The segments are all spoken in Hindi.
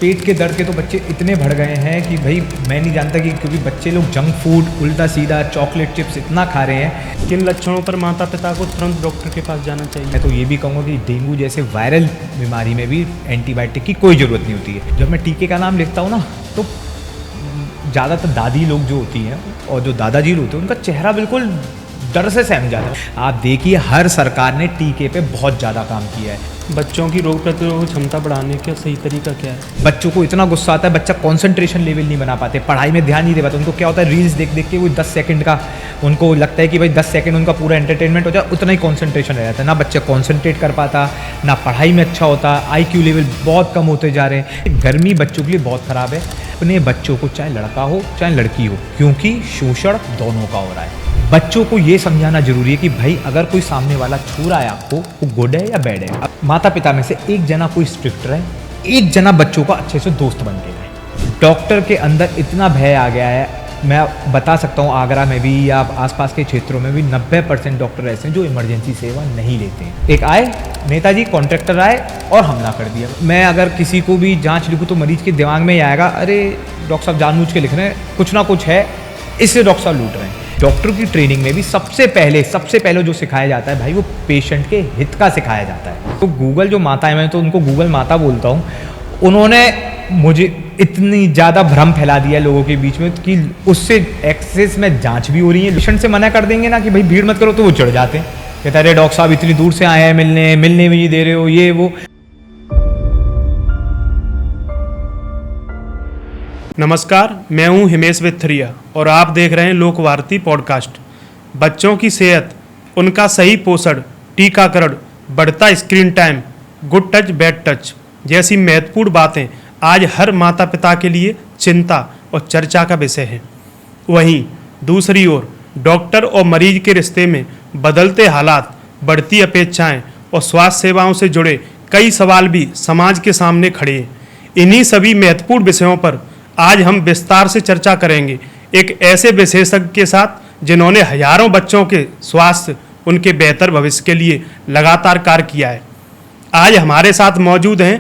पेट के दर्द के तो बच्चे इतने बढ़ गए हैं कि भाई मैं नहीं जानता कि क्योंकि बच्चे लोग जंक फूड उल्टा सीधा चॉकलेट चिप्स इतना खा रहे हैं। किन लक्षणों पर माता पिता को तुरंत डॉक्टर के पास जाना चाहिए? मैं तो ये भी कहूँगा कि डेंगू जैसे वायरल बीमारी में भी एंटीबायोटिक की कोई ज़रूरत नहीं होती है। जब मैं टीके का नाम लिखता हूँ ना तो ज़्यादातर दादी लोग जो होती हैं और जो दादाजी होते हैं उनका चेहरा बिल्कुल डर से सहम जाता है। आप देखिए हर सरकार ने टीके पे बहुत ज़्यादा काम किया है। बच्चों की रोग प्रतिरोधक क्षमता बढ़ाने का सही तरीका क्या है? बच्चों को इतना गुस्सा आता है, बच्चा कंसंट्रेशन लेवल नहीं बना पाते, पढ़ाई में ध्यान नहीं दे पाते। उनको क्या होता है, रील्स देख देख के वो 10 सेकंड का उनको लगता है कि भाई 10 सेकंड उनका पूरा एंटरटेनमेंट हो जाए, उतना ही कंसंट्रेशन रह जाता है। ना बच्चे कंसंट्रेट कर पाता, ना पढ़ाई में अच्छा होता, IQ लेवल बहुत कम होते जा रहे हैं। गर्मी बच्चों के लिए बहुत ख़राब है। अपने बच्चों को चाहे लड़का हो चाहे लड़की हो, क्योंकि शोषण दोनों का हो रहा है। बच्चों को ये समझाना जरूरी है कि भाई अगर कोई सामने वाला छू रहा है आपको, वो गुड है या बैड है। अब माता पिता में से एक जना कोई स्ट्रिक्ट रहे, एक जना बच्चों का अच्छे से दोस्त बन के रहे। डॉक्टर के अंदर इतना भय आ गया है, मैं बता सकता हूँ आगरा में भी या आसपास के क्षेत्रों में भी 90% डॉक्टर ऐसे हैं जो इमरजेंसी सेवा नहीं लेते हैं। एक आए नेताजी कॉन्ट्रैक्टर आए और हमला कर दिया। मैं अगर किसी को भी जाँच लिखूँ तो मरीज के दिमाग में ही आएगा, अरे डॉक्टर साहब जानबूझ के लिख रहे हैं, कुछ ना कुछ है, इससे डॉक्टर साहब लूट रहे हैं। डॉक्टर की ट्रेनिंग में भी सबसे पहले जो सिखाया जाता है भाई, वो पेशेंट के हित का सिखाया जाता है। तो गूगल जो माता है, मैं तो उनको गूगल माता बोलता हूँ, उन्होंने मुझे इतनी ज़्यादा भ्रम फैला दिया लोगों के बीच में कि उससे एक्सेस में जांच भी हो रही है। पेशेंट से मना कर देंगे ना कि भाई भीड़ मत करो, तो वो चढ़ जाते हैं, कहते अरे डॉक्टर साहब इतनी दूर से आए हैं मिलने में ये दे रहे हो, ये वो। नमस्कार, मैं हूं हिमेश विथरिया और आप देख रहे हैं लोक वार्ती पॉडकास्ट। बच्चों की सेहत, उनका सही पोषण, टीकाकरण, बढ़ता screen time, good touch bad touch जैसी महत्वपूर्ण बातें आज हर माता पिता के लिए चिंता और चर्चा का विषय है। वहीं दूसरी ओर डॉक्टर और मरीज के रिश्ते में बदलते हालात, बढ़ती अपेक्षाएं और स्वास्थ्य सेवाओं से जुड़े कई सवाल भी समाज के सामने खड़े हैं। इन्हीं सभी महत्वपूर्ण विषयों पर आज हम विस्तार से चर्चा करेंगे एक ऐसे विशेषज्ञ के साथ जिन्होंने हजारों बच्चों के स्वास्थ्य, उनके बेहतर भविष्य के लिए लगातार कार्य किया है। आज हमारे साथ मौजूद हैं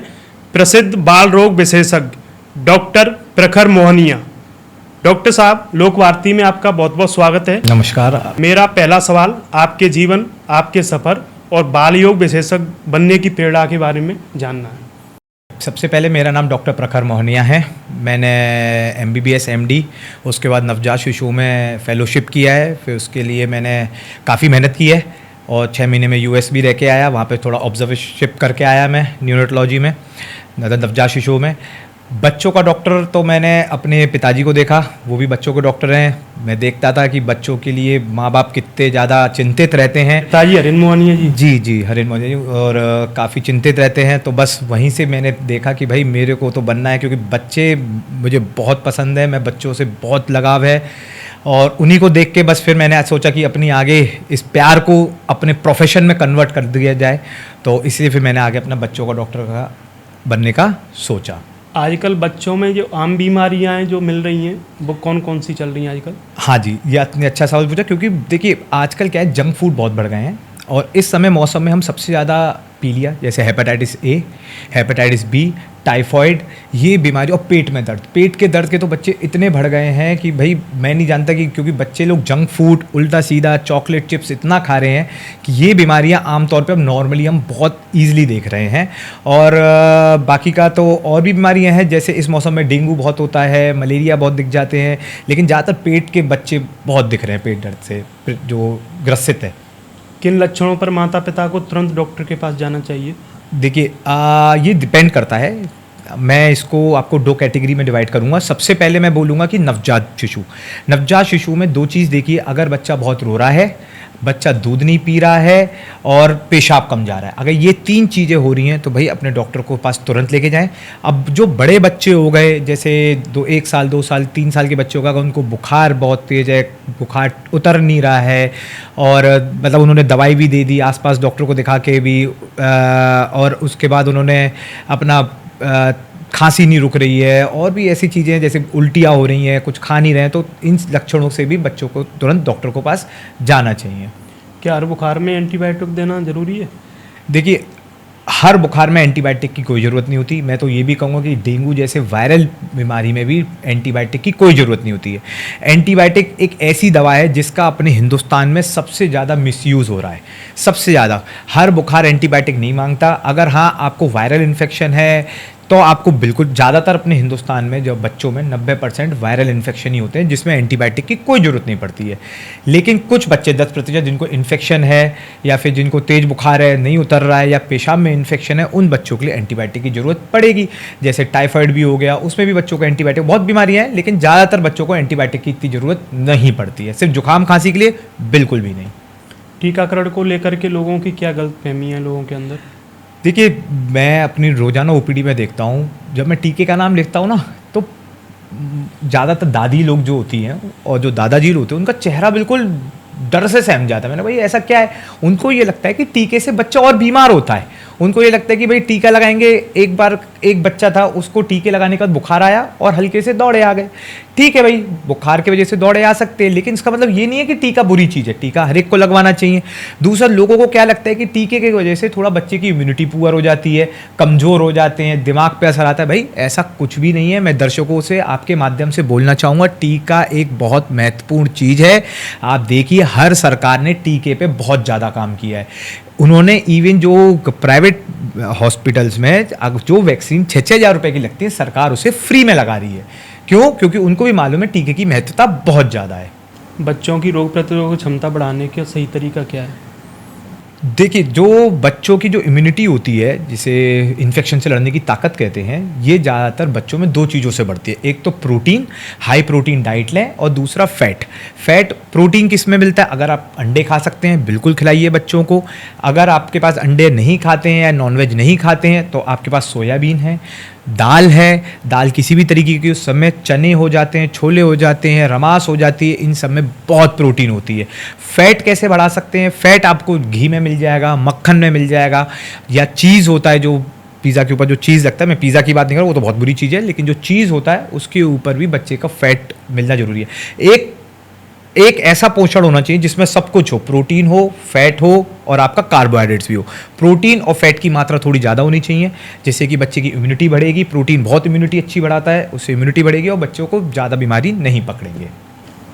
प्रसिद्ध बाल रोग विशेषज्ञ डॉक्टर प्रखर मोहनिया। डॉक्टर साहब, लोकवार्ती में आपका बहुत बहुत स्वागत है। नमस्कार। मेरा पहला सवाल आपके जीवन, आपके सफर और बाल योग विशेषज्ञ बनने की प्रेरणा के बारे में जानना है। सबसे पहले मेरा नाम डॉक्टर प्रखर मोहनिया है। मैंने MBBS MD, उसके बाद नवजात शिशु में फेलोशिप किया है। फिर उसके लिए मैंने काफ़ी मेहनत की है और 6 महीने में US भी रह के आया, वहाँ पे थोड़ा ऑब्जर्वेशिप करके आया मैं न्यूरोलॉजी में, नवजात शिशु में। बच्चों का डॉक्टर तो मैंने अपने पिताजी को देखा, वो भी बच्चों के डॉक्टर हैं। मैं देखता था कि बच्चों के लिए माँ बाप कितने ज़्यादा चिंतित रहते हैं। पिताजी हरिन मोहनिया जी? जी हरिन मोहनिया जी, और काफ़ी चिंतित रहते हैं। तो बस वहीं से मैंने देखा कि भाई मेरे को तो बनना है, क्योंकि बच्चे मुझे बहुत पसंद है, मैं बच्चों से बहुत लगाव है। और उन्हीं को देख के बस फिर मैंने आज सोचा कि अपनी आगे इस प्यार को अपने प्रोफेशन में कन्वर्ट कर दिया जाए। तो इसलिए फिर मैंने आगे अपना बच्चों का डॉक्टर का बनने का सोचा। आजकल बच्चों में जो आम बीमारियां हैं जो मिल रही हैं, वो कौन कौन सी चल रही हैं आजकल? हाँ जी, ये आपने अच्छा सवाल पूछा, क्योंकि देखिए आजकल क्या है, जंक फूड बहुत बढ़ गए हैं और इस समय मौसम में हम सबसे ज़्यादा पीलिया, जैसे hepatitis A, hepatitis B, typhoid, ये बीमारी, और पेट के दर्द के तो बच्चे इतने बढ़ गए हैं कि भाई मैं नहीं जानता कि क्योंकि बच्चे लोग जंक फूड उल्टा सीधा चॉकलेट चिप्स इतना खा रहे हैं कि ये बीमारियां आमतौर पे अब नॉर्मली हम बहुत ईजिली देख रहे हैं। और बाकी का तो और भी बीमारियां हैं, जैसे इस मौसम में डेंगू बहुत होता है, मलेरिया बहुत दिख जाते हैं, लेकिन ज़्यादातर पेट के बच्चे बहुत दिख रहे हैं पेट दर्द से जो ग्रसित है। किन लक्षणों पर माता पिता को तुरंत डॉक्टर के पास जाना चाहिए? देखिए ये डिपेंड करता है। मैं इसको आपको 2 कैटेगरी में डिवाइड करूंगा। सबसे पहले मैं बोलूँगा कि नवजात शिशु में 2 चीज़ देखिए। अगर बच्चा बहुत रो रहा है, बच्चा दूध नहीं पी रहा है और पेशाब कम जा रहा है, अगर ये 3 चीज़ें हो रही हैं तो भाई अपने डॉक्टर को पास तुरंत लेके जाएं। अब जो बड़े बच्चे हो गए, जैसे 1 साल 2 साल 3 साल के बच्चे होगा, उनको बुखार बहुत तेज़ है, बुखार उतर नहीं रहा है और मतलब उन्होंने दवाई भी दे दी आसपास डॉक्टर को दिखा के भी, और उसके बाद उन्होंने अपना खांसी नहीं रुक रही है और भी ऐसी चीज़ें जैसे उल्टियाँ हो रही हैं, कुछ खा नहीं रहे हैं, तो इन लक्षणों से भी बच्चों को तुरंत डॉक्टर के पास जाना चाहिए। क्या हर बुखार में एंटीबायोटिक देना ज़रूरी है? देखिए हर बुखार में एंटीबायोटिक की कोई ज़रूरत नहीं होती। मैं तो ये भी कहूँगा कि डेंगू जैसे वायरल बीमारी में भी एंटीबायोटिक की कोई ज़रूरत नहीं होती है। एंटीबायोटिक एक ऐसी दवा है जिसका अपने हिंदुस्तान में सबसे ज़्यादा मिसयूज़ हो रहा है, सबसे ज़्यादा। हर बुखार एंटीबायोटिक नहीं मांगता। अगर हाँ आपको वायरल इन्फेक्शन है तो आपको बिल्कुल, ज़्यादातर अपने हिंदुस्तान में जो बच्चों में 90% वायरल इन्फेक्शन ही होते हैं जिसमें एंटीबायोटिक की कोई ज़रूरत नहीं पड़ती है। लेकिन कुछ बच्चे 10% जिनको इन्फेक्शन है या फिर जिनको तेज़ बुखार है, नहीं उतर रहा है, या पेशाब में इन्फेक्शन है, उन बच्चों के लिए एंटीबायोटिक की ज़रूरत पड़ेगी। जैसे टाइफाइड भी हो गया, उसमें भी बच्चों को एंटीबायोटिक, बहुत बीमारियाँ हैं लेकिन ज़्यादातर बच्चों को एंटीबायोटिक की इतनी ज़रूरत नहीं पड़ती है। सिर्फ जुकाम खांसी के लिए बिल्कुल भी नहीं। टीकाकरण को लेकर के लोगों की क्या गलतफहमी है लोगों के अंदर? देखिए, मैं अपनी रोज़ाना ओपीडी में देखता हूँ, जब मैं टीके का नाम लिखता हूँ ना, तो ज़्यादातर दादी लोग जो होती हैं और जो दादाजी होते हैं, उनका चेहरा बिल्कुल डर से सहम जाता है। मैंने भाई ऐसा क्या है? उनको ये लगता है कि टीके से बच्चा और बीमार होता है। उनको ये लगता है कि भाई टीका लगाएंगे। एक बार एक बच्चा था, उसको टीके लगाने के बाद बुखार आया और हल्के से दौड़े आ गए। ठीक है भाई, बुखार की वजह से दौड़े आ सकते हैं, लेकिन इसका मतलब ये नहीं है कि टीका बुरी चीज़ है। टीका हर एक को लगवाना चाहिए। दूसरा, लोगों को क्या लगता है कि टीके की वजह से थोड़ा बच्चे की इम्यूनिटी पुअर हो जाती है, कमज़ोर हो जाते हैं, दिमाग पे असर आता है। भाई ऐसा कुछ भी नहीं है। मैं दर्शकों से आपके माध्यम से बोलना चाहूँगा, टीका एक बहुत महत्वपूर्ण चीज़ है। आप देखिए, हर सरकार ने टीके पे बहुत ज़्यादा काम किया है। उन्होंने इवन जो प्राइवेट हॉस्पिटल्स में जो वैक्सीन 6,000 रुपये की लगती है, सरकार उसे फ्री में लगा रही है। क्यों? क्योंकि उनको भी मालूम है टीके की महत्वता बहुत ज़्यादा है। बच्चों की रोग प्रतिरोधक क्षमता बढ़ाने का सही तरीका क्या है? देखिए, जो बच्चों की जो इम्यूनिटी होती है, जिसे इन्फेक्शन से लड़ने की ताकत कहते हैं, ये ज़्यादातर बच्चों में दो चीज़ों से बढ़ती है। एक तो प्रोटीन, हाई प्रोटीन डाइट लें, और दूसरा फैट। प्रोटीन किस में मिलता है? अगर आप अंडे खा सकते हैं, बिल्कुल खिलाइए बच्चों को। अगर आपके पास अंडे नहीं खाते हैं या नॉनवेज नहीं खाते हैं, तो आपके पास सोयाबीन है, दाल है। दाल किसी भी तरीके की, उस सब में चने हो जाते हैं, छोले हो जाते हैं, रमास हो जाती है, इन सब में बहुत प्रोटीन होती है। फैट कैसे बढ़ा सकते हैं? फैट आपको घी में मिल जाएगा, मक्खन में मिल जाएगा, या चीज़ होता है जो पिज़्ज़ा के ऊपर जो चीज़ लगता है, मैं पिज़्ज़ा की बात नहीं कर रहा, वो तो बहुत बुरी चीज़ है, लेकिन जो चीज़ होता है उसके ऊपर भी बच्चे का फैट मिलना जरूरी है। एक ऐसा पोषण होना चाहिए जिसमें सब कुछ हो, प्रोटीन हो, फैट हो और आपका कार्बोहाइड्रेट्स भी हो। प्रोटीन और फैट की मात्रा थोड़ी ज़्यादा होनी चाहिए, जिससे कि बच्चे की इम्यूनिटी बढ़ेगी। प्रोटीन बहुत इम्यूनिटी अच्छी बढ़ाता है, उससे इम्यूनिटी बढ़ेगी और बच्चों को ज़्यादा बीमारी नहीं पकड़ेंगे।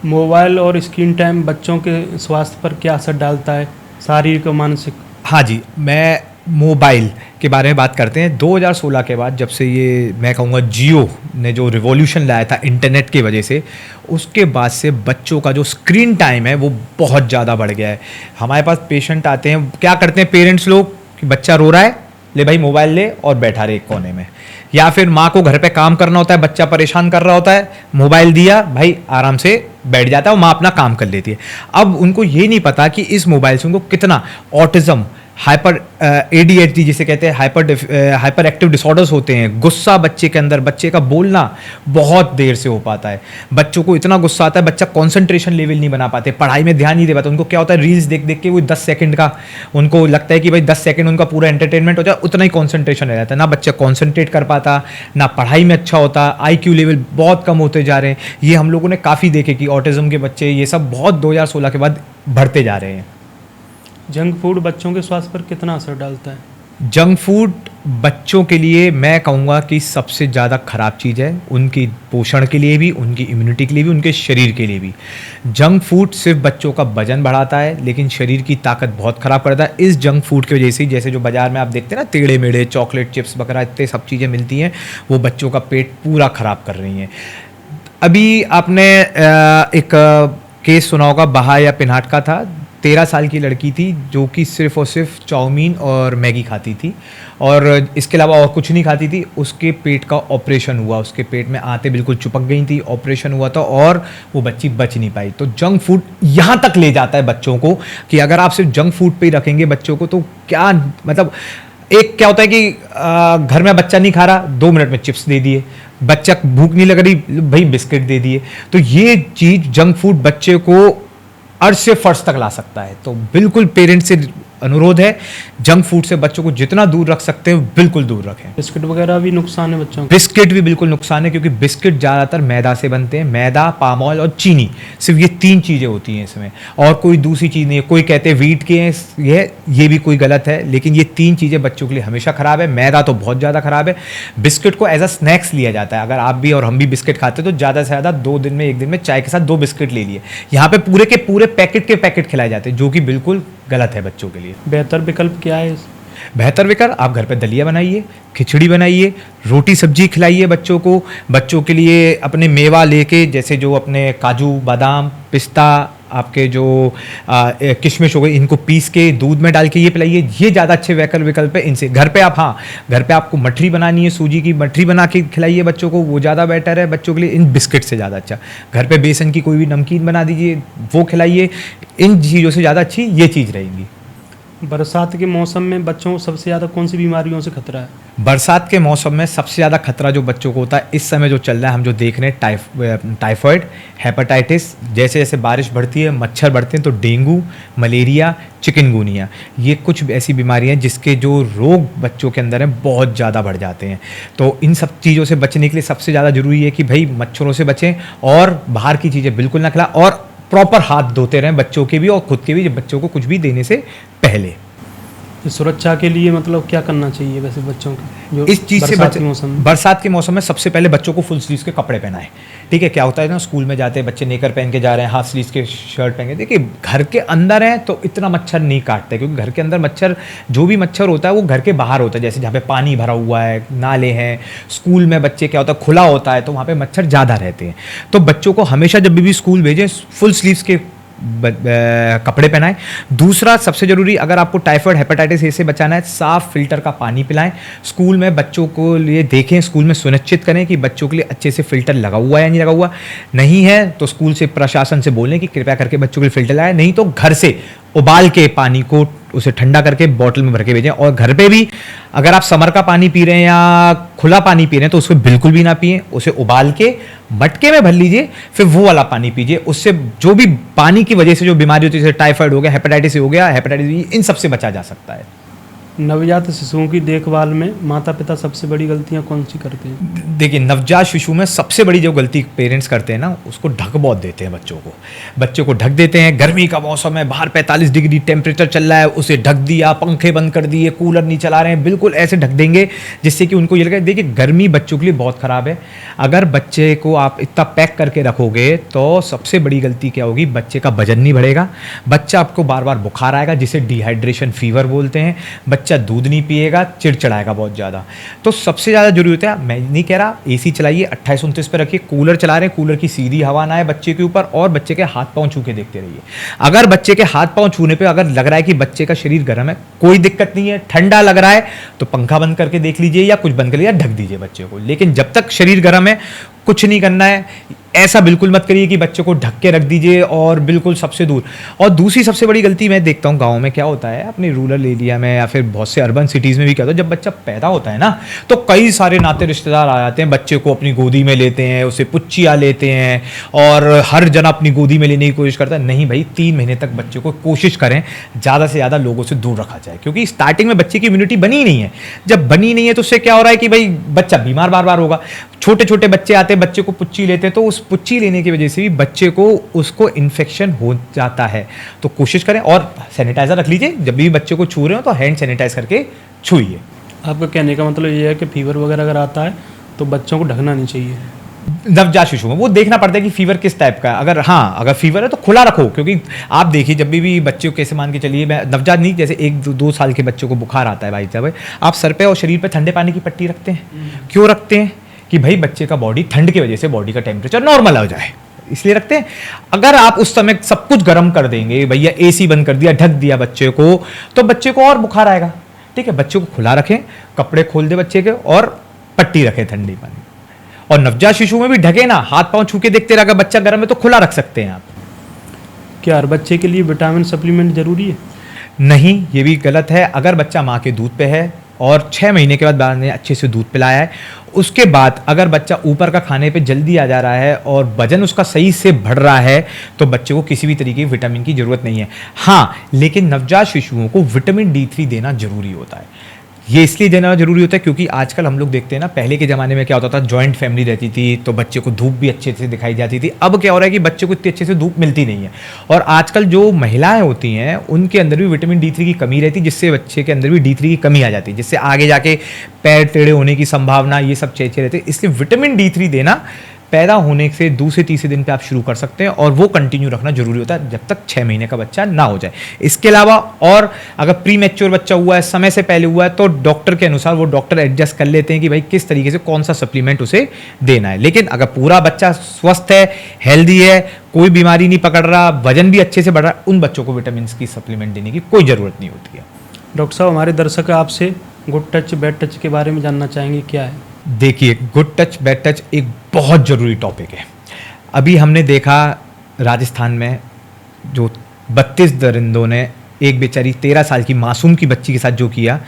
मोबाइल और स्क्रीन टाइम बच्चों के स्वास्थ्य पर क्या असर डालता है, शारीरिक और मानसिक? हाँ जी, मैं मोबाइल के बारे में बात करते हैं। 2016 के बाद, जब से ये मैं कहूँगा जियो ने जो रिवॉल्यूशन लाया था इंटरनेट की वजह से, उसके बाद से बच्चों का जो स्क्रीन टाइम है वो बहुत ज़्यादा बढ़ गया है। हमारे पास पेशेंट आते हैं, क्या करते हैं पेरेंट्स लोग कि बच्चा रो रहा है, ले भाई मोबाइल ले और बैठा रहे एक कोने में। या फिर माँ को घर पे काम करना होता है, बच्चा परेशान कर रहा होता है, मोबाइल दिया, भाई आराम से बैठ जाता है और माँ अपना काम कर लेती है। अब उनको ये नहीं पता कि इस मोबाइल से उनको कितना ऑटिज्म, हाइपर ADHD जिसे कहते हैं, हाइपर एक्टिव डिसऑर्डर्स होते हैं। गुस्सा बच्चे के अंदर, बच्चे का बोलना बहुत देर से हो पाता है। बच्चों को इतना गुस्सा आता है, बच्चा कंसंट्रेशन लेवल नहीं बना पाते, पढ़ाई में ध्यान नहीं दे पाते। उनको क्या होता है, रील्स देख देख के वो 10 सेकंड का, उनको लगता है कि भाई 10 सेकंड उनका पूरा एंटरटेनमेंट हो जाए, उतना ही कॉन्सेंट्रेशन रह जाता है। ना बच्चा कॉन्सेंट्रेट कर पाता, ना पढ़ाई में अच्छा होता, IQ लेवल बहुत कम होते जा रहे हैं। ये हम लोगों ने काफ़ी देखे कि ऑटिज्म के बच्चे ये सब बहुत 2016 के बाद बढ़ते जा रहे हैं। जंक फूड बच्चों के स्वास्थ्य पर कितना असर डालता है? जंक फूड बच्चों के लिए मैं कहूँगा कि सबसे ज़्यादा ख़राब चीज़ है, उनकी पोषण के लिए भी, उनकी इम्यूनिटी के लिए भी, उनके शरीर के लिए भी। जंक फूड सिर्फ बच्चों का वजन बढ़ाता है, लेकिन शरीर की ताकत बहुत ख़राब करता है। इस जंक फूड की वजह से, जैसे जो बाज़ार में आप देखते हैं ना, टेढ़े मेढ़े चॉकलेट चिप्स वगैरह इतने सब चीज़ें मिलती हैं, वो बच्चों का पेट पूरा ख़राब कर रही हैं। अभी आपने एक केस सुना होगा, बहा या पिन्हाट का था। 13 साल की लड़की थी जो कि सिर्फ़ और सिर्फ चाउमीन और मैगी खाती थी और इसके अलावा और कुछ नहीं खाती थी। उसके पेट का ऑपरेशन हुआ, उसके पेट में आंतें बिल्कुल चिपक गई थी, ऑपरेशन हुआ था और वो बच्ची बच नहीं पाई। तो जंक फूड यहाँ तक ले जाता है बच्चों को कि अगर आप सिर्फ जंक फूड पे ही रखेंगे बच्चों को, तो क्या मतलब, एक क्या होता है कि घर में बच्चा नहीं खा रहा, 2 मिनट में चिप्स दे दिए, बच्चा भूख नहीं लग रही, भाई बिस्किट दे दिए। तो ये चीज़ जंक फूड बच्चे को अर्श से फर्श तक ला सकता है। तो बिल्कुल पेरेंट्स से अनुरोध है, जंक फूड से बच्चों को जितना दूर रख सकते हैं बिल्कुल दूर रखें। बिस्किट वगैरह भी नुकसान है बच्चों को? बिस्किट भी बिल्कुल नुकसान है, क्योंकि बिस्किट ज़्यादातर मैदा से बनते हैं। मैदा, पाम ऑयल और चीनी, सिर्फ ये 3 चीज़ें होती हैं इसमें, और कोई दूसरी चीज़ नहीं है। कोई कहते हैं वीट के हैं, ये भी कोई गलत है, लेकिन ये 3 चीज़ें बच्चों के लिए हमेशा ख़राब है। मैदा तो बहुत ज़्यादा ख़राब है। बिस्किट को एज अ स्नैक्स लिया जाता है। अगर आप भी और हम भी बिस्किट खाते हैं तो ज़्यादा से ज़्यादा 2 दिन में, 1 दिन में चाय के साथ 2 बिस्किट ले लिए। यहाँ पे पूरे के पूरे पैकेट के पैकेट खिलाए जाते हैं, जो कि बिल्कुल गलत है बच्चों के लिए। बेहतर विकल्प क्या है? बेहतर विकल्प, आप घर पे दलिया बनाइए, खिचड़ी बनाइए, रोटी सब्जी खिलाइए बच्चों को। बच्चों के लिए अपने मेवा लेके, जैसे जो अपने काजू, बादाम, पिस्ता, आपके जो किशमिश हो गई, इनको पीस के दूध में डाल के ये पिलाइए। ये ज़्यादा अच्छे विकल्प है इनसे। घर पे आप, हाँ, घर पे आपको मठरी बनानी है, सूजी की मठरी बना के खिलाइए बच्चों को, वो ज़्यादा बेटर है बच्चों के लिए, इन बिस्किट से ज़्यादा अच्छा। घर पे बेसन की कोई भी नमकीन बना दीजिए, वो खिलाइए। इन चीज़ों से ज़्यादा अच्छी ये चीज़ रहेगी। बरसात के मौसम में बच्चों को सबसे ज़्यादा कौन सी बीमारियों से खतरा है? बरसात के मौसम में सबसे ज़्यादा खतरा जो बच्चों को होता है इस समय जो चल रहा है, हम जो देख रहे हैं, टाइफॉइड, हेपेटाइटिस। जैसे जैसे बारिश बढ़ती है, मच्छर बढ़ते हैं, तो डेंगू, मलेरिया, चिकनगुनिया, ये कुछ ऐसी बीमारियां हैं जिसके जो रोग बच्चों के अंदर हैं बहुत ज़्यादा बढ़ जाते हैं। तो इन सब चीज़ों से बचने के लिए सबसे ज़्यादा ज़रूरी है कि भाई मच्छरों से बचें, और बाहर की चीज़ें बिल्कुल ना खिलाएं, और प्रॉपर हाथ धोते रहें बच्चों के भी और खुद के भी, बच्चों को कुछ भी देने से पहले। सुरक्षा के लिए मतलब क्या करना चाहिए वैसे बच्चों को, जो इस चीज़ से बरसात के मौसम में सबसे पहले बच्चों को फुल स्लीव्स के कपड़े पहनाएं। ठीक है, क्या होता है ना, स्कूल में जाते हैं बच्चे नेकर पहन के जा रहे हैं, हाफ स्लीव्स के शर्ट पहन के। देखिए, घर के अंदर हैं तो इतना मच्छर नहीं काटते, क्योंकि घर के अंदर मच्छर, जो भी मच्छर होता है वो घर के बाहर होता है, जैसे जहाँ पे पानी भरा हुआ है, नाले हैं। स्कूल में बच्चे क्या होता है, खुला होता है, तो वहाँ पे मच्छर ज़्यादा रहते हैं। तो बच्चों को हमेशा जब भी स्कूल भेजें फुल स्लीव्स के कपड़े पहनाएं। दूसरा सबसे जरूरी, अगर आपको टाइफाइड, हेपेटाइटिस ए से बचाना है, साफ फिल्टर का पानी पिलाएं। स्कूल में बच्चों को लिए देखें, स्कूल में सुनिश्चित करें कि बच्चों के लिए अच्छे से फिल्टर लगा हुआ है या नहीं लगा हुआ। नहीं है तो स्कूल से, प्रशासन से बोलें कि कृपया करके बच्चों के लिए फिल्टर लगाएं, नहीं तो घर से उबाल के पानी को, उसे ठंडा करके बॉटल में भर के भेजें। और घर पे भी अगर आप समर का पानी पी रहे हैं या खुला पानी पी रहे हैं तो उसको बिल्कुल भी ना पिएं, उसे उबाल के मटके में भर लीजिए, फिर वो वाला पानी पीजिए। उससे जो भी पानी की वजह से जो बीमारी होती है, जैसे टाइफाइड हो गया, हेपेटाइटिस हो गया, हेपेटाइटिस बी, इन सबसे बचा जा सकता है। नवजात शिशुओं की देखभाल में माता पिता सबसे बड़ी गलतियां कौन सी करते हैं? देखिए, नवजात शिशु में सबसे बड़ी जो गलती पेरेंट्स करते हैं ना, उसको ढक बहुत देते हैं बच्चों को ढक देते हैं। गर्मी का मौसम है, बाहर 45 डिग्री टेम्परेचर चल रहा है, उसे ढक दिया, पंखे बंद कर दिए, कूलर नहीं चला रहे हैं, बिल्कुल ऐसे ढक देंगे जिससे कि उनको ये लगे। देखिए, गर्मी बच्चों के लिए बहुत ख़राब है। अगर बच्चे को आप इतना पैक करके रखोगे तो सबसे बड़ी गलती क्या होगी, बच्चे का वजन नहीं बढ़ेगा, बच्चा आपको बार बार बुखार आएगा, जिसे डिहाइड्रेशन फीवर बोलते हैं, बच्चा दूध नहीं पिएगा, चिड़चिड़ाएगा बहुत ज़्यादा। तो सबसे ज़्यादा जरूरी होता है, मैं नहीं कह रहा एसी चलाइए, 28-29 पे रखिए, कूलर चला रहे हैं, कूलर की सीधी हवा ना आए बच्चे के ऊपर, और बच्चे के हाथ पांव छू के देखते रहिए। अगर बच्चे के हाथ पांव छूने पे अगर लग रहा है कि बच्चे का शरीर गर्म है, कोई दिक्कत नहीं है, ठंडा लग रहा है तो पंखा बंद करके देख लीजिए या कुछ बंद कर लीजिए, ढक दीजिए बच्चे को। लेकिन जब तक शरीर गर्म है कुछ नहीं करना है। ऐसा बिल्कुल मत करिए कि बच्चे को ढक के रख दीजिए और बिल्कुल सबसे दूर। और दूसरी सबसे बड़ी गलती मैं देखता हूँ गाँव में क्या होता है, अपने रूरल एरिया में या फिर बहुत से अर्बन सिटीज़ में भी क्या होता है, जब बच्चा पैदा होता है ना तो कई सारे नाते रिश्तेदार आ जाते हैं, बच्चे को अपनी गोदी में लेते हैं, उसे पुच्चियाँ लेते हैं और हर जना अपनी गोदी में लेने की कोशिश करता है। नहीं भाई, 3 महीने तक बच्चे को कोशिश करें ज़्यादा से ज़्यादा लोगों से दूर रखा जाए, क्योंकि स्टार्टिंग में बच्चे की इम्यूनिटी बनी नहीं है। जब बनी नहीं है तो उससे क्या हो रहा है कि भाई बच्चा बीमार बार बार होगा। छोटे छोटे बच्चे आते हैं, बच्चे को पुच्ची लेते हैं, तो उस पुच्ची लेने की वजह से भी बच्चे को उसको इन्फेक्शन हो जाता है। तो कोशिश करें, और सैनिटाइजर रख लीजिए, जब भी बच्चे को छू रहे हो तो हैंड सैनिटाइज करके छूइए। आपका कहने का मतलब ये है कि फीवर वगैरह अगर आता है तो बच्चों को ढकना नहीं चाहिए? नवजात शिशु में वो देखना पड़ता है कि फीवर किस टाइप का है। अगर फीवर है तो खुला रखो, क्योंकि आप देखिए जब भी बच्चे को, कैसे मान के चलिए, मैं नवजात नहीं, जैसे 1-2 साल के बच्चों को बुखार आता है भाई साहब, आप सर पे और शरीर पे ठंडे पानी की पट्टी रखते हैं। क्यों रखते हैं? कि भाई बच्चे का बॉडी, ठंड की वजह से बॉडी का टेम्परेचर नॉर्मल हो जाए, इसलिए रखते हैं। अगर आप उस समय सब कुछ गर्म कर देंगे, भैया एसी बंद कर दिया, ढक दिया बच्चे को, तो बच्चे को और बुखार आएगा। ठीक है, बच्चे को खुला रखें, कपड़े खोल दे बच्चे के और पट्टी रखें ठंडी पानी। और नवजात शिशु में भी ढके ना, हाथ पांव छू के देखते रहा, अगर बच्चा गर्म है तो खुला रख सकते हैं आप। क्या हर बच्चे के लिए विटामिन सप्लीमेंट जरूरी है? नहीं, ये भी गलत है। अगर बच्चा माँ के दूध पे है और 6 महीने के बाद ने अच्छे से दूध पिलाया है, उसके बाद अगर बच्चा ऊपर का खाने पे जल्दी आ जा रहा है और वजन उसका सही से बढ़ रहा है तो बच्चे को किसी भी तरीके की विटामिन की ज़रूरत नहीं है। हाँ, लेकिन नवजात शिशुओं को विटामिन D3 देना ज़रूरी होता है। ये इसलिए देना ज़रूरी होता है क्योंकि आजकल हम लोग देखते हैं ना, पहले के ज़माने में क्या होता था, जॉइंट फैमिली रहती थी तो बच्चे को धूप भी अच्छे से दिखाई जाती थी। अब क्या हो रहा है कि बच्चे को इतनी अच्छे से धूप मिलती नहीं है, और आजकल जो महिलाएं होती हैं उनके अंदर भी विटामिन D3 की कमी रहती है, जिससे बच्चे के अंदर भी D3 की कमी आ जाती है, जिससे आगे जाके पैर टेढ़े होने की संभावना, ये सब चेचे रहते हैं। इसलिए विटामिन D3 देना पैदा होने से दूसरे तीसरे दिन पे आप शुरू कर सकते हैं, और वो कंटिन्यू रखना जरूरी होता है जब तक 6 महीने का बच्चा ना हो जाए। इसके अलावा और अगर प्री मैच्योर बच्चा हुआ है, समय से पहले हुआ है, तो डॉक्टर के अनुसार वो डॉक्टर एडजस्ट कर लेते हैं कि भाई किस तरीके से कौन सा सप्लीमेंट उसे देना है। लेकिन अगर पूरा बच्चा स्वस्थ है, हेल्दी है, कोई बीमारी नहीं पकड़ रहा, वजन भी अच्छे से बढ़ रहा है, उन बच्चों को विटामिन की सप्लीमेंट देने की कोई ज़रूरत नहीं होती है। डॉक्टर साहब, हमारे दर्शक आपसे गुड टच बैड टच के बारे में जानना चाहेंगे, क्या है? देखिए, गुड टच बैड टच एक बहुत ज़रूरी टॉपिक है। अभी हमने देखा राजस्थान में जो 32 दरिंदों ने एक बेचारी 13 साल की मासूम की बच्ची के साथ जो किया,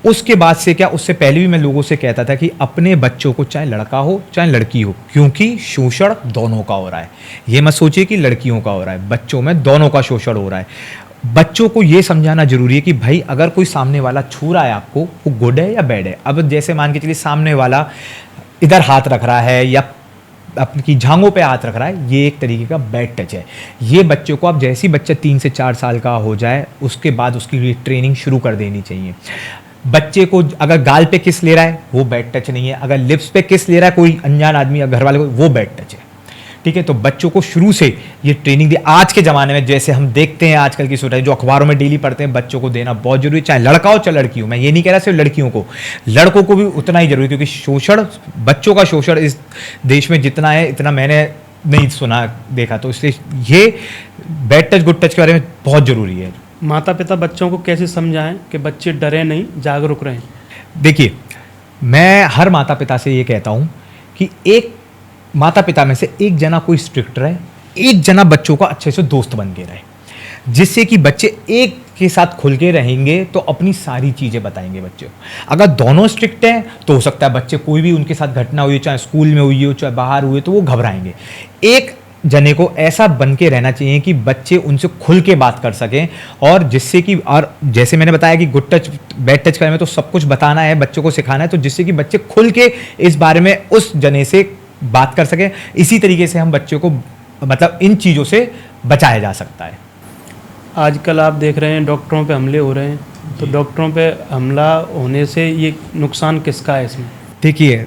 उसके बाद से क्या, उससे पहले भी मैं लोगों से कहता था कि अपने बच्चों को, चाहे लड़का हो चाहे लड़की हो, क्योंकि शोषण दोनों का हो रहा है। ये मत सोचिए कि लड़कियों का हो रहा है, बच्चों में दोनों का शोषण हो रहा है। बच्चों को ये समझाना जरूरी है कि भाई अगर कोई सामने वाला छू रहा है आपको, वो गुड है या बैड है। अब जैसे मान के चलिए सामने वाला इधर हाथ रख रहा है या अपनी जांघों पे हाथ रख रहा है, ये एक तरीके का बैड टच है। ये बच्चों को, आप जैसे ही बच्चा 3 से 4 साल का हो जाए उसके बाद उसकी लिए ट्रेनिंग शुरू कर देनी चाहिए। बच्चे को अगर गाल पे किस ले रहा है वो बैड टच नहीं है, अगर लिप्स पे किस ले रहा है कोई अनजान आदमी या घर वाले को, वो बैड टच है। ठीक है, तो बच्चों को शुरू से ये ट्रेनिंग दी। आज के ज़माने में जैसे हम देखते हैं आजकल की सोसाइटी, जो अखबारों में डेली पढ़ते हैं, बच्चों को देना बहुत जरूरी, चाहे लड़का हो चाहे लड़की हो। मैं ये नहीं कह रहा सिर्फ लड़कियों को, लड़कों को भी उतना ही जरूरी, क्योंकि शोषण, बच्चों का शोषण इस देश में जितना है इतना मैंने नहीं सुना देखा, तो इसलिए ये बैड टच गुड टच के बारे में बहुत ज़रूरी है। माता पिता बच्चों को कैसे समझाएं कि बच्चे डरे नहीं, जागरूक रहें? देखिए, मैं हर माता पिता से ये कहता हूँ कि एक माता पिता में से एक जना कोई स्ट्रिक्ट रहे, एक जना बच्चों का अच्छे से दोस्त बन के रहे, जिससे कि बच्चे एक के साथ खुल के रहेंगे तो अपनी सारी चीज़ें बताएंगे बच्चे को। अगर दोनों स्ट्रिक्ट हैं तो हो सकता है बच्चे, कोई भी उनके साथ घटना हुई, चाहे स्कूल में हुई हो चाहे बाहर हुई, तो वो घबराएंगे। एक जने को ऐसा बन के रहना चाहिए कि बच्चे उनसे खुल के बात कर सकें, और जिससे कि, और जैसे मैंने बताया कि गुड टच बैड टच करने में तो सब कुछ बताना है, बच्चों को सिखाना है, तो जिससे कि बच्चे खुल के इस बारे में उस जने से बात कर सकें। इसी तरीके से हम बच्चों को, मतलब इन चीज़ों से बचाया जा सकता है। आजकल आप देख रहे हैं डॉक्टरों पे हमले हो रहे हैं, तो डॉक्टरों पे हमला होने से ये नुकसान किसका है इसमें? देखिए,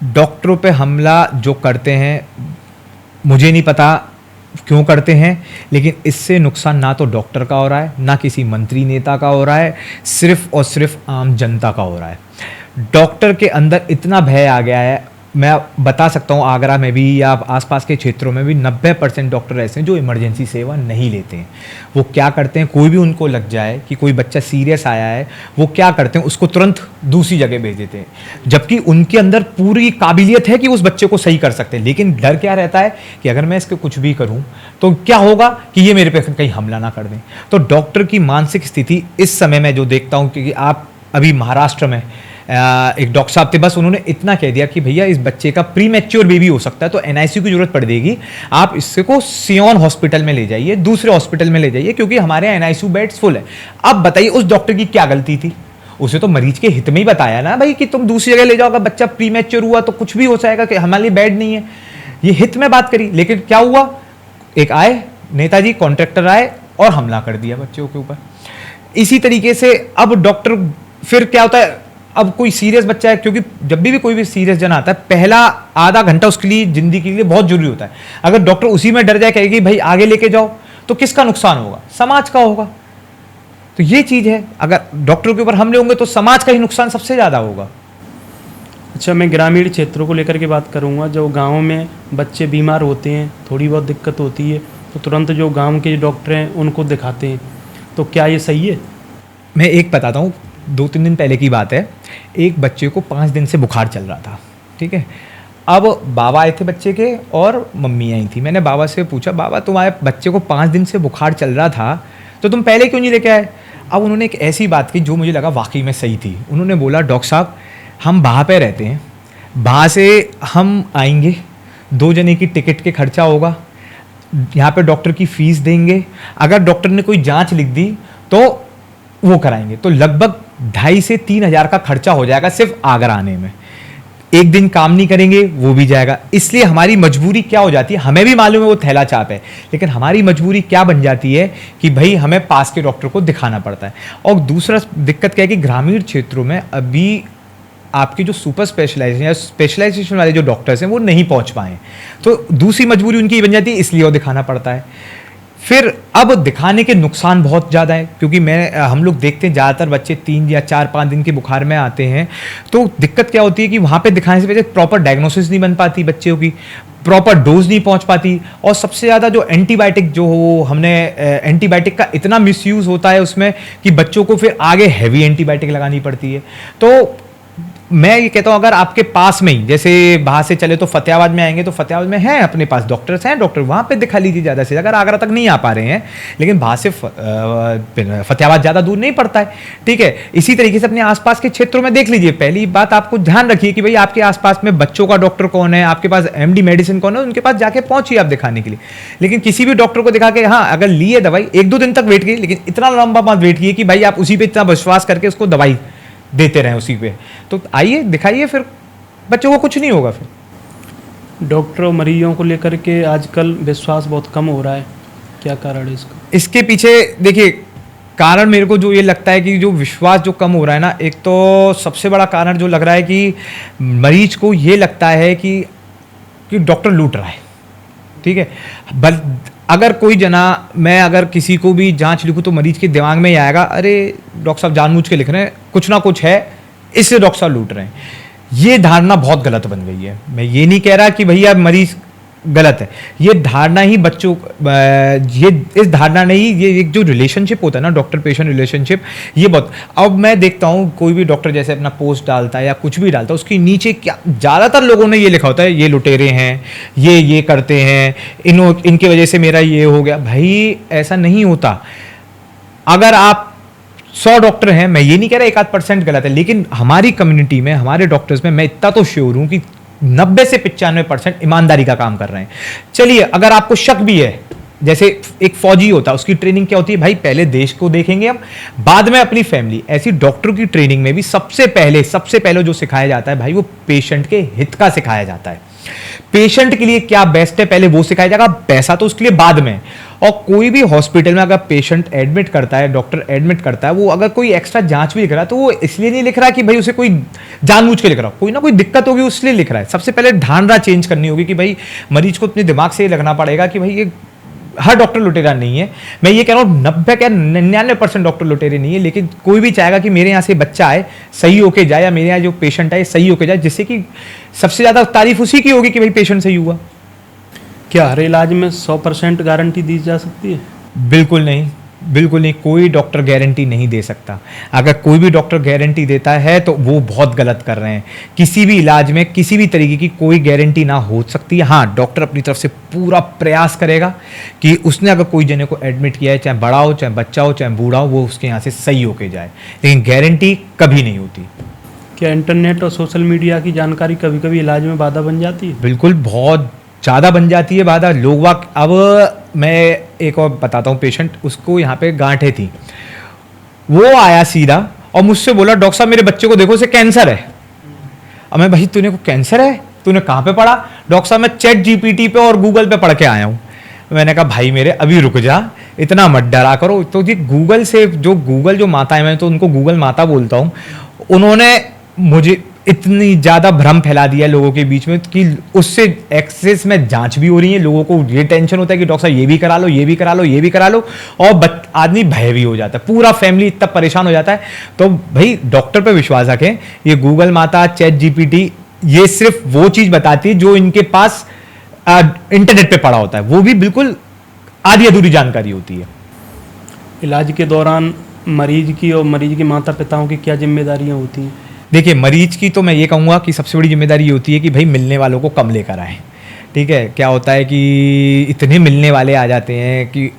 डॉक्टरों पे हमला जो करते हैं, मुझे नहीं पता क्यों करते हैं, लेकिन इससे नुकसान ना तो डॉक्टर का हो रहा है, ना किसी मंत्री नेता का हो रहा है, सिर्फ और सिर्फ आम जनता का हो रहा है। डॉक्टर के अंदर इतना भय आ गया है, मैं बता सकता हूँ आगरा में भी या आसपास के क्षेत्रों में भी 90% डॉक्टर ऐसे हैं जो इमरजेंसी सेवा नहीं लेते हैं। वो क्या करते हैं, कोई भी उनको लग जाए कि कोई बच्चा सीरियस आया है, वो क्या करते हैं, उसको तुरंत दूसरी जगह भेज देते हैं, जबकि उनके अंदर पूरी काबिलियत है कि उस बच्चे को सही कर सकते हैं। लेकिन डर क्या रहता है कि अगर मैं इसके कुछ भी करूँ तो क्या होगा कि ये मेरे पे कहीं हमला ना कर दें। तो डॉक्टर की मानसिक स्थिति इस समय मैं जो देखता हूँ, क्योंकि आप अभी महाराष्ट्र में एक डॉक्टर साहब थे, बस उन्होंने इतना कह दिया कि भैया इस बच्चे का प्री मैच्योर बेबी हो सकता है, तो एनआईसीयू की जरूरत पड़ देगी, आप इससे को सियोन हॉस्पिटल में ले जाइए, दूसरे हॉस्पिटल में ले जाइए, क्योंकि हमारे यहाँ एनआईसीयू बेड्स फुल है। अब बताइए उस डॉक्टर की क्या गलती थी? उसे तो मरीज के हित में ही बताया ना भाई कि तुम दूसरी जगह ले जाओ, अगर बच्चा प्री मैच्योर हुआ तो कुछ भी हो जाएगा, कि हमारे लिए बेड नहीं है, ये हित में बात करी। लेकिन क्या हुआ, एक आए नेताजी, कॉन्ट्रैक्टर आए और हमला कर दिया बच्चों के ऊपर। इसी तरीके से अब डॉक्टर, फिर क्या होता है, अब कोई सीरियस बच्चा है, क्योंकि जब भी कोई भी सीरियस जन आता है, पहला आधा घंटा उसके लिए, जिंदगी के लिए बहुत जरूरी होता है। अगर डॉक्टर उसी में डर जाए, कहेगी भाई आगे लेके जाओ, तो किसका नुकसान होगा? समाज का होगा। तो ये चीज है, अगर डॉक्टर के ऊपर हमले होंगे तो समाज का ही नुकसान सबसे ज्यादा होगा। अच्छा, मैं ग्रामीण क्षेत्रों को लेकर के बात करूंगा। जो गाँव में बच्चे बीमार होते हैं, थोड़ी बहुत दिक्कत होती है, तो तुरंत जो गाँव के डॉक्टर हैं उनको दिखाते हैं, तो क्या ये सही है? मैं एक बताता हूँ, 2-3 दिन पहले की बात है। एक बच्चे को 5 दिन से बुखार चल रहा था, ठीक है। अब बाबा आए थे बच्चे के और मम्मी आई थी। मैंने बाबा से पूछा, बाबा तुम्हारे बच्चे को 5 दिन से बुखार चल रहा था, तो तुम पहले क्यों नहीं लेके आए? अब उन्होंने एक ऐसी बात की जो मुझे लगा वाकई में सही थी। उन्होंने बोला, डॉक्टर साहब हम वहाँ पे रहते हैं, वहाँ से हम आएंगे, 2 जने की टिकट के खर्चा होगा, यहाँ पे डॉक्टर की फीस देंगे, अगर डॉक्टर ने कोई जांच लिख दी तो वो कराएंगे, तो लगभग 2,500 से 3,000 का खर्चा हो जाएगा सिर्फ आगरा आने में। एक दिन काम नहीं करेंगे वो भी जाएगा। इसलिए हमारी मजबूरी क्या हो जाती है, हमें भी मालूम है वो थैला चाप है, लेकिन हमारी मजबूरी क्या बन जाती है कि भाई हमें पास के डॉक्टर को दिखाना पड़ता है। और दूसरा दिक्कत क्या है कि ग्रामीण क्षेत्रों में अभी आपकी जो सुपर स्पेशलाइजेशन या स्पेशलाइजेशन वाले जो डॉक्टर्स हैं वो नहीं पहुंच पाए, तो दूसरी मजबूरी उनकी ये बन जाती है, इसलिए वो दिखाना पड़ता है। फिर अब दिखाने के नुकसान बहुत ज़्यादा है, क्योंकि हम लोग देखते हैं ज़्यादातर बच्चे 3 या 4-5 दिन के बुखार में आते हैं, तो दिक्कत क्या होती है कि वहाँ पे दिखाने से पहले प्रॉपर डायग्नोसिस नहीं बन पाती बच्चों की, प्रॉपर डोज नहीं पहुँच पाती, और सबसे ज़्यादा जो एंटीबायोटिक जो हो हमने एंटीबायोटिक का इतना मिसयूज़ होता है उसमें कि बच्चों को फिर आगे हैवी एंटीबायोटिक लगानी पड़ती है। तो मैं ये कहता हूँ अगर आपके पास में ही, जैसे बाहर से चले तो फतेहाबाद में आएंगे, तो फतेहाबाद में हैं अपने पास डॉक्टर्स हैं, डॉक्टर वहाँ पे दिखा लीजिए ज़्यादा से, अगर आगरा तक नहीं आ पा रहे हैं, लेकिन बाहर से फतेहाबाद ज़्यादा दूर नहीं पड़ता है, ठीक है। इसी तरीके से अपने आसपास के क्षेत्रों में देख लीजिए। पहली बात आपको ध्यान रखिए कि भाई आपके आसपास में बच्चों का डॉक्टर कौन है, आपके पास MD मेडिसिन कौन है, उनके पास जाके पहुंचिए आप दिखाने के लिए। लेकिन किसी भी डॉक्टर को दिखा के, हाँ अगर लिए दवाई 1-2 दिन तक वेट कीजिए, लेकिन इतना लंबा मत वेट कीजिए कि भाई आप उसी पे इतना विश्वास करके उसको दवाई देते रहें उसी पे। तो आइए दिखाइए, फिर बच्चों को कुछ नहीं होगा। फिर डॉक्टर और मरीजों को लेकर के आजकल विश्वास बहुत कम हो रहा है, क्या कारण है इसका? इसके पीछे देखिए कारण मेरे को जो ये लगता है कि जो विश्वास जो कम हो रहा है ना, एक तो सबसे बड़ा कारण जो लग रहा है कि मरीज को ये लगता है कि डॉक्टर लूट रहा है, ठीक है। अगर कोई जना, मैं अगर किसी को भी जांच लिखूं तो मरीज के दिमाग में ही आएगा, अरे डॉक्टर साहब जानबूझ के लिख रहे हैं, कुछ ना कुछ है, इसलिए डॉक्टर साहब लूट रहे हैं। ये धारणा बहुत गलत बन गई है। मैं ये नहीं कह रहा कि भैया मरीज गलत है, ये धारणा ही बच्चों, ये इस धारणा ने ही, ये एक जो रिलेशनशिप होता है ना डॉक्टर पेशेंट रिलेशनशिप, ये बहुत। अब मैं देखता हूँ कोई भी डॉक्टर जैसे अपना पोस्ट डालता है या कुछ भी डालता है, उसके नीचे क्या ज़्यादातर लोगों ने ये लिखा होता है, ये लुटेरे हैं, ये करते हैं, इनके वजह से मेरा ये हो गया। भाई ऐसा नहीं होता। अगर आप 100 डॉक्टर हैं, मैं ये नहीं कह रहा 1-8% गलत है, लेकिन हमारी कम्युनिटी में, हमारे डॉक्टर्स में मैं इतना तो श्योर हूँ कि 90 से 95% ईमानदारी का काम कर रहे हैं। चलिए अगर आपको शक भी है, जैसे एक फौजी होता है, उसकी ट्रेनिंग क्या होती है, भाई पहले देश को देखेंगे हम, बाद में अपनी फैमिली। ऐसी डॉक्टर की ट्रेनिंग में भी सबसे पहले जो सिखाया जाता है भाई, वो पेशेंट के हित का सिखाया जाता है। पेशेंट के लिए क्या बेस्ट है पहले वो सिखाया जाएगा, पैसा तो उसके लिए बाद में। और कोई भी हॉस्पिटल में अगर पेशेंट एडमिट करता है, डॉक्टर एडमिट करता है, वो अगर कोई एक्स्ट्रा जांच भी लिख रहा है तो वो इसलिए नहीं लिख रहा कि भाई उसे कोई जानबूझ के लिख रहा हो, कोई ना कोई दिक्कत होगी उसलिए लिख रहा है। सबसे पहले धारणा चेंज करनी होगी कि भाई मरीज को अपने दिमाग से ये लगना पड़ेगा कि भाई ये हर डॉक्टर लुटेरा नहीं है। मैं ये कह रहा हूँ 99% डॉक्टर लुटेरे नहीं है, लेकिन कोई भी चाहेगा कि मेरे यहाँ से बच्चा आए सही होके जाए, या मेरे यहाँ जो पेशेंट आए सही होके जाए, जिससे कि सबसे ज़्यादा तारीफ उसी की होगी कि भाई पेशेंट सही हुआ। क्या हर इलाज में 100% गारंटी दी जा सकती है? बिल्कुल नहीं, बिल्कुल नहीं, कोई डॉक्टर गारंटी नहीं दे सकता। अगर कोई भी डॉक्टर गारंटी देता है तो वो बहुत गलत कर रहे हैं। किसी भी इलाज में किसी भी तरीके की कोई गारंटी ना हो सकती है। हाँ, डॉक्टर अपनी तरफ से पूरा प्रयास करेगा कि उसने अगर कोई जने को एडमिट किया है, चाहे बड़ा हो, चाहे बच्चा हो, चाहे बूढ़ा हो, वो उसके यहाँ से सही होके जाए, लेकिन गारंटी कभी नहीं होती। क्या इंटरनेट और सोशल मीडिया की जानकारी कभी कभी इलाज में बाधा बन जाती है? बिल्कुल, बहुत ज़्यादा बन जाती है बाधा। लोग वाक, अब मैं एक और बताता हूँ पेशेंट, उसको यहाँ पे गांठें थी, वो आया सीधा और मुझसे बोला, डॉक्टर साहब मेरे बच्चे को देखो, उसे कैंसर है। अब मैं, भाई तूने को कैंसर है, तूने कहाँ पे पढ़ा? डॉक्टर साहब मैं ChatGPT पे और गूगल पे पढ़ के आया हूँ। मैंने कहा भाई मेरे अभी रुक जा, इतना मत डरा करो। तो जी गूगल से, जो गूगल जो माता है, मैं तो उनको गूगल माता बोलता हूँ, उन्होंने मुझे इतनी ज़्यादा भ्रम फैला दिया है लोगों के बीच में कि उससे एक्सेस में जांच भी हो रही है। लोगों को ये टेंशन होता है कि डॉक्टर साहब ये भी करा लो, ये भी करा लो, ये भी करा लो, और आदमी भय भी हो जाता है, पूरा फैमिली इतना परेशान हो जाता है। तो भाई डॉक्टर पे विश्वास रखें। ये गूगल माता, ChatGPT, ये सिर्फ वो चीज़ बताती है जो इनके पास इंटरनेट पे पड़ा होता है, वो भी बिल्कुल आधी अधूरी जानकारी होती है। इलाज के दौरान मरीज की और मरीज के माता पिताओं की क्या जिम्मेदारियां होती हैं? देखिए, मरीज की तो मैं ये कहूँगा कि सबसे बड़ी जिम्मेदारी ये होती है कि भाई मिलने वालों को कम लेकर आए। ठीक है, क्या होता है कि इतने मिलने वाले आ जाते हैं कि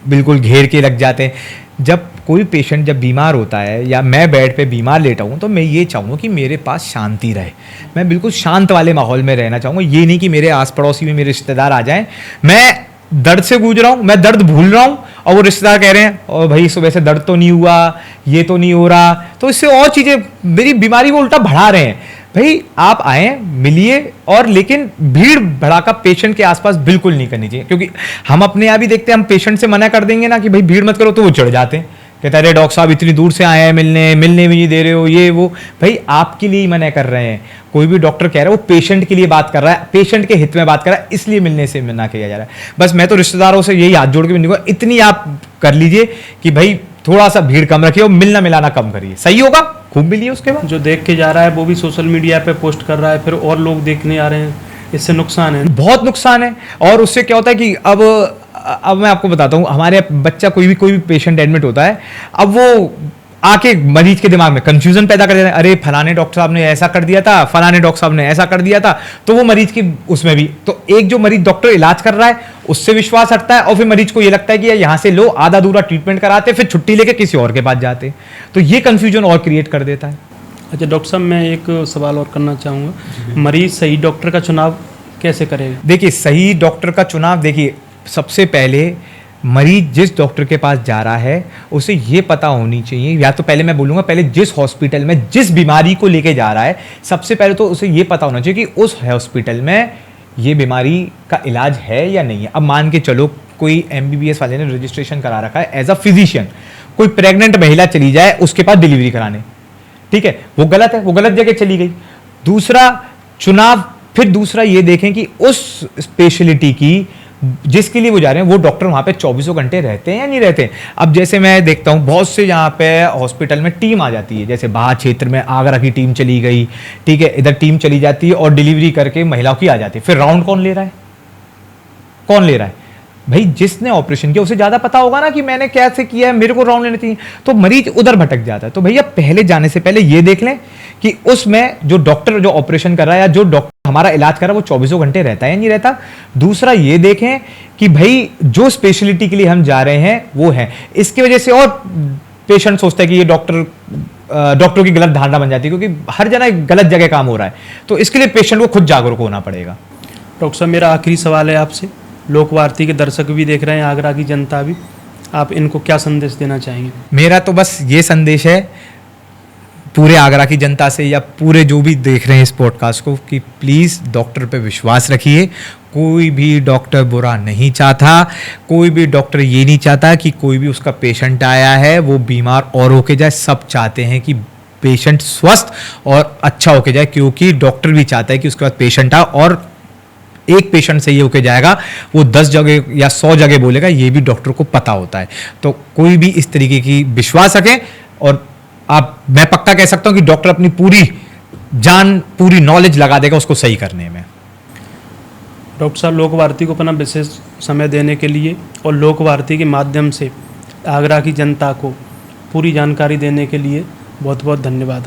बिल्कुल घेर के लग जाते हैं। जब कोई पेशेंट जब बीमार होता है या मैं बेड पे बीमार लेटा हूँ तो मैं ये चाहूँगा कि मेरे पास शांति रहे, मैं बिल्कुल शांत वाले माहौल में रहना चाहूँगा। ये नहीं कि मेरे आस पड़ोसी में मेरे रिश्तेदार आ जाएं, मैं दर्द से गूंज रहा हूँ, मैं दर्द भूल रहा हूँ और वो रिश्तेदार कह रहे हैं और भाई सुबह से दर्द तो नहीं हुआ, ये तो नहीं हो रहा, तो इससे और चीज़ें मेरी बीमारी को उल्टा बढ़ा रहे हैं। भाई आप आए मिलिए, और लेकिन भीड़ भड़ाका पेशेंट के आसपास बिल्कुल नहीं करनी चाहिए, क्योंकि हम अपने यहाँ भी देखते हैं, हम पेशेंट से मना कर देंगे ना कि भाई भीड़ मत करो तो वो चढ़ जाते हैं, कहते हैं अरे डॉक्टर साहब इतनी दूर से आए हैं मिलने भी नहीं दे रहे हो, ये वो। भाई आपके लिए ही मना कर रहे हैं, कोई भी डॉक्टर कह रहा है वो पेशेंट के लिए बात कर रहा है, पेशेंट के हित में बात कर रहा है, इसलिए मिलने से मना किया जा रहा है। बस मैं तो रिश्तेदारों से यही हाथ जोड़ के भी इतनी आप कर लीजिए कि भाई थोड़ा सा भीड़ कम रखिए और मिलना मिलाना कम करिए, सही होगा, खूब मिलिए। उसके बाद जो देख के जा रहा है वो भी सोशल मीडिया पे पोस्ट कर रहा है, फिर और लोग देखने आ रहे हैं, इससे नुकसान है। बहुत नुकसान है। और उससे क्या होता है कि अब मैं आपको बताता हूँ, हमारे बच्चा कोई भी पेशेंट एडमिट होता है, अब वो आके मरीज के दिमाग में कंफ्यूजन पैदा कर देता है, अरे फलाने डॉक्टर साहब ने ऐसा कर दिया था, फलाने डॉक्टर साहब ने ऐसा कर दिया था, तो वो मरीज की उसमें भी तो एक जो मरीज डॉक्टर इलाज कर रहा है उससे विश्वास हटता है, और फिर मरीज को ये लगता है कि यहाँ से लो, आधा दूरा ट्रीटमेंट कराते, फिर छुट्टी लेके किसी और के पास जाते, तो ये कंफ्यूजन और क्रिएट कर देता है। अच्छा डॉक्टर साहब, मैं एक सवाल और करना चाहूँगा, मरीज सही डॉक्टर का चुनाव कैसे करेगा? देखिए सही डॉक्टर का चुनाव, देखिए सबसे पहले मरीज जिस डॉक्टर के पास जा रहा है उसे ये पता होनी चाहिए, या तो पहले मैं बोलूँगा पहले जिस हॉस्पिटल में जिस बीमारी को लेके जा रहा है, सबसे पहले तो उसे ये पता होना चाहिए कि उस हॉस्पिटल में ये बीमारी का इलाज है या नहीं है। अब मान के चलो कोई MBBS वाले ने रजिस्ट्रेशन करा रखा है एज अ फिजिशियन, कोई प्रेग्नेंट महिला चली जाए उसके पास डिलीवरी कराने, ठीक है, वो गलत है, वो गलत जगह चली गई। दूसरा चुनाव, फिर दूसरा ये देखें कि उस स्पेशलिटी की जिसके लिए वो जा रहे हैं वो डॉक्टर वहाँ पे 24 घंटे रहते हैं या नहीं रहते हैं। अब जैसे मैं देखता हूँ बहुत से यहाँ पे हॉस्पिटल में टीम आ जाती है, जैसे बाहर क्षेत्र में आगरा की टीम चली गई, ठीक है, इधर टीम चली जाती है और डिलीवरी करके महिलाओं की आ जाती है, फिर राउंड कौन ले रहा है, कौन ले रहा है? भाई जिसने ऑपरेशन किया उसे ज्यादा पता होगा ना कि मैंने कैसे किया है, मेरे को राउंड लेना चाहिए, तो मरीज उधर भटक जाता है। तो भैया पहले जाने से पहले ये देख लें कि उसमें जो डॉक्टर जो ऑपरेशन कर रहा है या जो डॉक्टर हमारा इलाज कर रहा है वो 24 घंटे रहता है या नहीं रहता। दूसरा ये देखें कि भाई जो स्पेशलिटी के लिए हम जा रहे हैं वो है, इसकी वजह से और पेशेंट सोचता है कि ये डॉक्टरों की गलत धारणा बन जाती है, क्योंकि हर जगह गलत जगह काम हो रहा है, तो इसके लिए पेशेंट को खुद जागरूक होना पड़ेगा। डॉक्टर साहब मेरा आखिरी सवाल है आपसे, लोक वार्ती के दर्शक भी देख रहे हैं, आगरा की जनता भी, आप इनको क्या संदेश देना चाहेंगे? मेरा तो बस ये संदेश है पूरे आगरा की जनता से या पूरे जो भी देख रहे हैं इस पॉडकास्ट को कि प्लीज़ डॉक्टर पे विश्वास रखिए। कोई भी डॉक्टर बुरा नहीं चाहता, कोई भी डॉक्टर ये नहीं चाहता कि कोई भी उसका पेशेंट आया है वो बीमार और होके जाए। सब चाहते हैं कि पेशेंट स्वस्थ और अच्छा होके जाए, क्योंकि डॉक्टर भी चाहता है कि उसके बाद पेशेंट आए, और एक पेशेंट से ये होके जाएगा वो 10 जगह या 100 जगह बोलेगा, ये भी डॉक्टर को पता होता है। तो कोई भी इस तरीके की विश्वास रखें, और मैं पक्का कह सकता हूं कि डॉक्टर अपनी पूरी जान पूरी नॉलेज लगा देगा उसको सही करने में। डॉक्टर साहब लोक वार्ती को अपना विशेष समय देने के लिए और लोक वार्ती के माध्यम से आगरा की जनता को पूरी जानकारी देने के लिए बहुत बहुत धन्यवाद।